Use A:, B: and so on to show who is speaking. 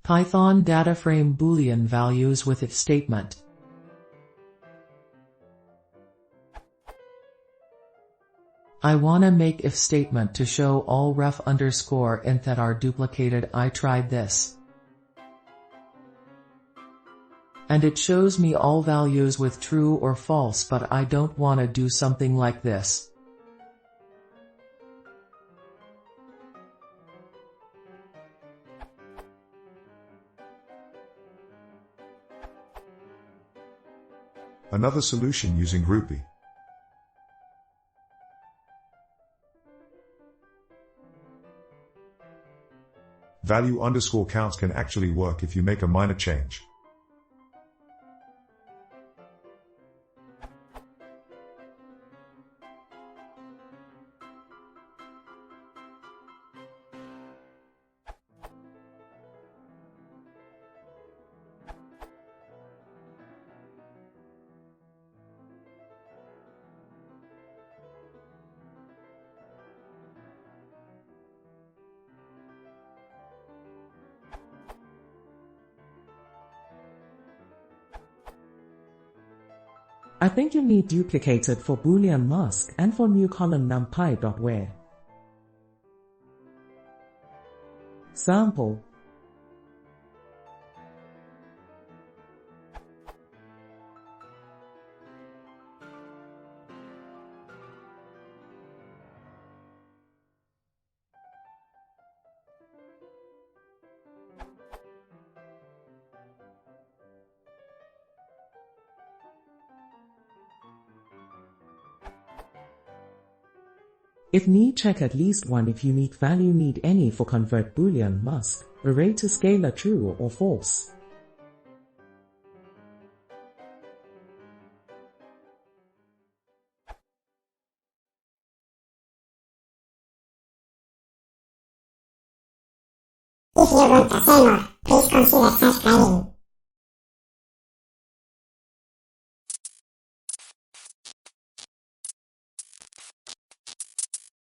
A: Python dataframe boolean values with if statement. I wanna make if statement to show all ref_int that are duplicated. I tried this. And it shows me all values with true or false, but I don't wanna do something like this.
B: Another solution using groupie. Value_counts can actually work if you make a minor change.
C: I think you need duplicated for boolean mask and for new column numpy.where. Sample. If need, check at least one if unique value need any for convert boolean mask, array to scalar true or false.
D: If you want to see more, please consider subscribing.